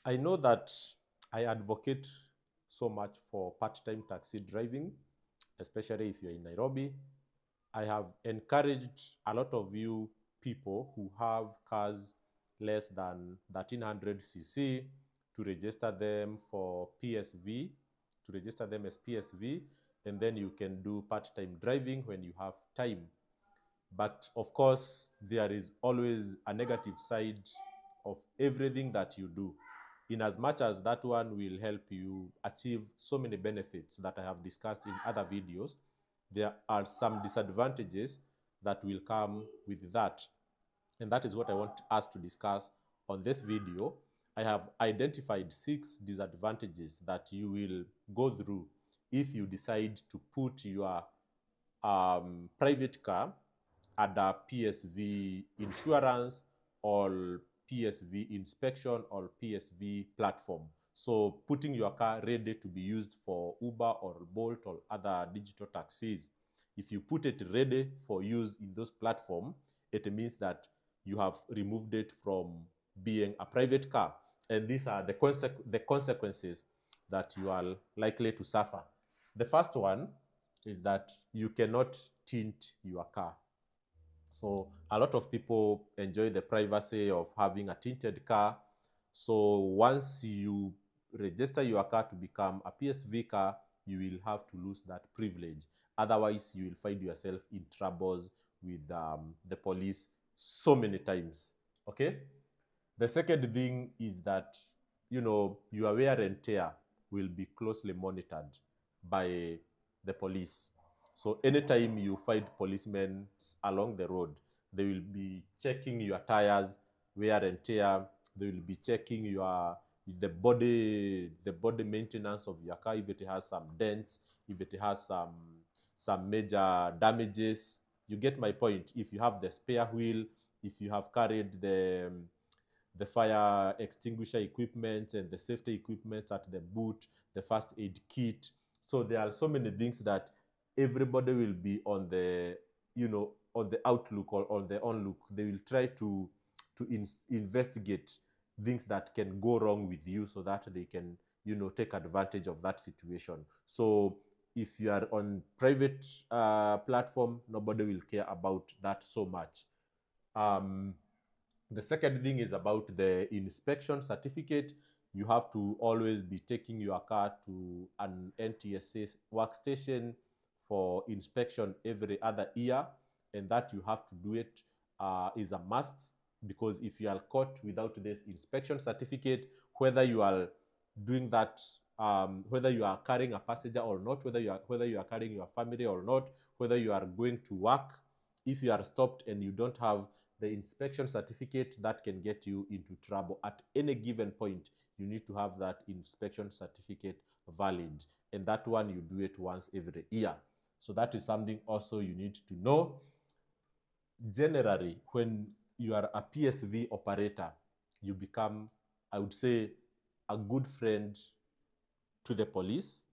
I know that I advocate so much for part-time taxi driving, especially if you're in Nairobi. I have encouraged a lot of you people who have cars less than 1300 cc to register them for PSV, to register them as PSV, and then you can do part-time driving when you have time. But of course, there is always a negative side of everything that you do. In as much as that one will help you achieve so many benefits that I have discussed in other videos, there are some disadvantages that will come with that. And that is what I want us to discuss on this video. I have identified 6 disadvantages that you will go through if you decide to put your private car under PSV insurance or PSV inspection or PSV platform. So putting your car ready to be used for Uber or Bolt or other digital taxis. If you put it ready for use in those platforms, it means that you have removed it from being a private car. And these are the consequences that you are likely to suffer. The first one is that you cannot tint your car. So a lot of people enjoy the privacy of having a tinted car. So once you register your car to become a PSV car, you will have to lose that privilege. Otherwise, you will find yourself in troubles with the police so many times. Okay. The second thing is that your wear and tear will be closely monitored by the police. So anytime you find policemen along the road, they will be checking your tires, wear and tear. They will be checking the body maintenance of your car, if it has some dents, if it has some major damages. You get my point. If you have the spare wheel, if you have carried the fire extinguisher equipment and the safety equipment at the boot, the first aid kit. So there are so many things that everybody will be on the outlook or on the onlook. They will try to investigate things that can go wrong with you so that they can take advantage of that situation. So if you are on private platform, nobody will care about that so much. um, the second thing is about the inspection certificate. You have to always be taking your car to an NTSA workstation for inspection every other year, and that you have to do it is a must, because if you are caught without this inspection certificate, whether you are doing that, whether you are carrying a passenger or not, whether you are carrying your family or not, whether you are going to work, if you are stopped and you don't have the inspection certificate, that can get you into trouble. At any given point, you need to have that inspection certificate valid, and that one you do it once every year. So that is something also you need to know. Generally, when you are a PSV operator, you become, I would say, a good friend to the police,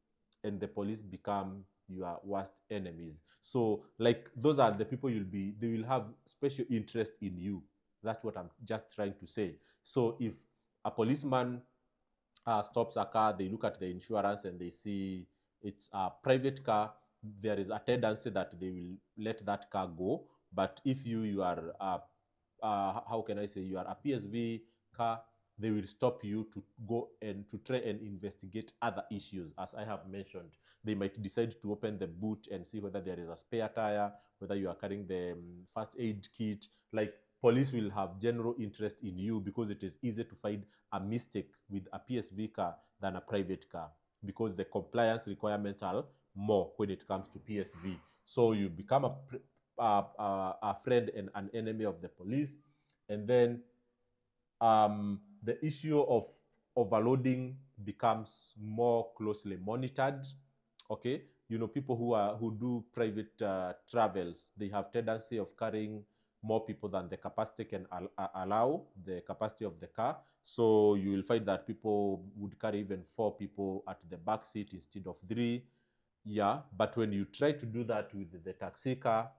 and the police become your worst enemies. So like, those are the people they will have special interest in you. That's what I'm just trying to say. So if a policeman stops a car, they look at the insurance and they see it's a private car, there is a tendency that they will let that car go. But if you are how can I say, you are a PSV car, they will stop you to go and to try and investigate other issues. As I have mentioned, they might decide to open the boot and see whether there is a spare tire, whether you are carrying the first aid kit. Like, police will have general interest in you because it is easy to find a mistake with a PSV car than a private car, because the compliance requirements are more when it comes to PSV. So you become a friend and an enemy of the police. And then the issue of overloading becomes more closely monitored. Okay, people who do private travels, they have tendency of carrying more people than the capacity can allow, the capacity of the car. So you will find that people would carry even 4 people at the back seat instead of 3. Yeah, but when you try to do that with the taxi car,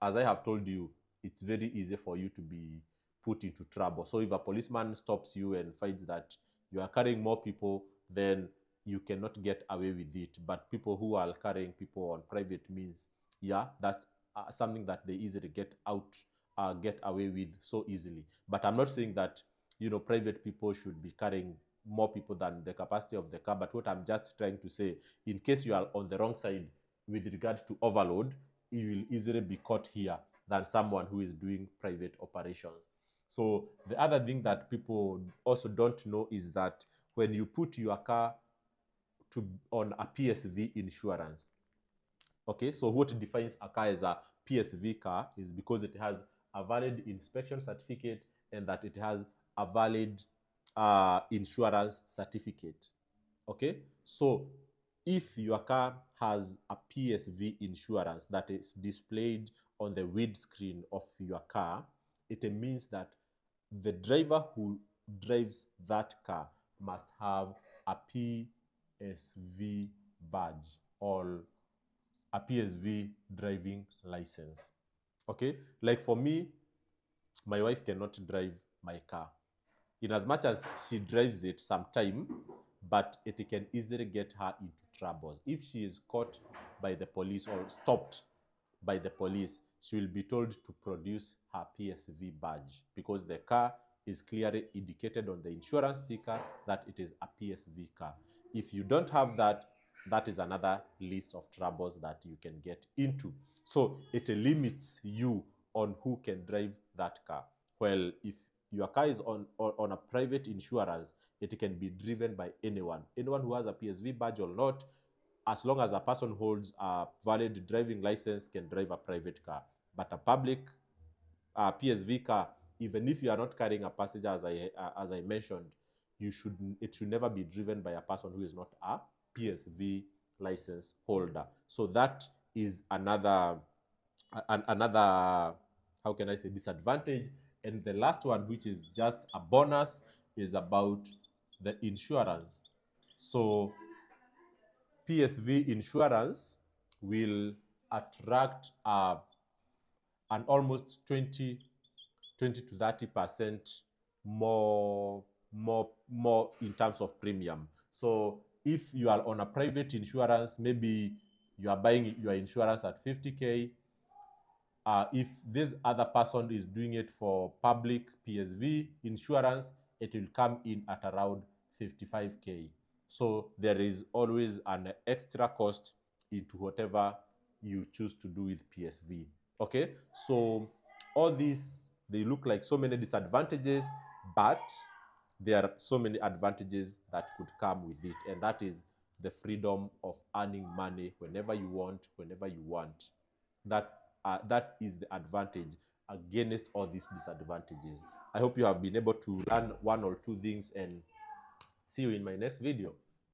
as I have told you, it's very easy for you to be put into trouble. So if a policeman stops you and finds that you are carrying more people, then you cannot get away with it. But people who are carrying people on private means, yeah, that's something that they easily get away with so easily. But I'm not saying that, private people should be carrying more people than the capacity of the car. But what I'm just trying to say, in case you are on the wrong side with regard to overload, you will easily be caught here than someone who is doing private operations. So the other thing that people also don't know is that when you put your car on a PSV insurance, okay, so what defines a car as a PSV car is because it has a valid inspection certificate and that it has a valid insurance certificate. Okay, so if your car has a PSV insurance that is displayed on the windscreen of your car, it means that the driver who drives that car must have a PSV badge or a PSV driving license. Okay, like for me, my wife cannot drive my car in as much as she drives it sometime, but it can easily get her into troubles. If she is caught by the police or stopped by the police, she will be told to produce her PSV badge because the car is clearly indicated on the insurance sticker that it is a PSV car. If you don't have that, that is another list of troubles that you can get into. So it limits you on who can drive that car. Well, if your car is on a private insurance, it can be driven by anyone who has a PSV badge or not. As long as a person holds a valid driving license, can drive a private car. But a public PSV car, even if you are not carrying a passenger, as I mentioned, it should never be driven by a person who is not a PSV license holder. So that is another how can I say, disadvantage. And the last one, which is just a bonus, is about the insurance. So PSV insurance will attract an almost 20 to 30% more in terms of premium. So if you are on a private insurance, maybe you are buying your insurance at 50K. If this other person is doing it for public PSV insurance, it will come in at around 55K. So there is always an extra cost into whatever you choose to do with PSV. Okay, so all these, they look like so many disadvantages, but there are so many advantages that could come with it, and that is the freedom of earning money whenever you want, whenever you want. That is the advantage against all these disadvantages. I hope you have been able to learn one or two things, and see you in my next video.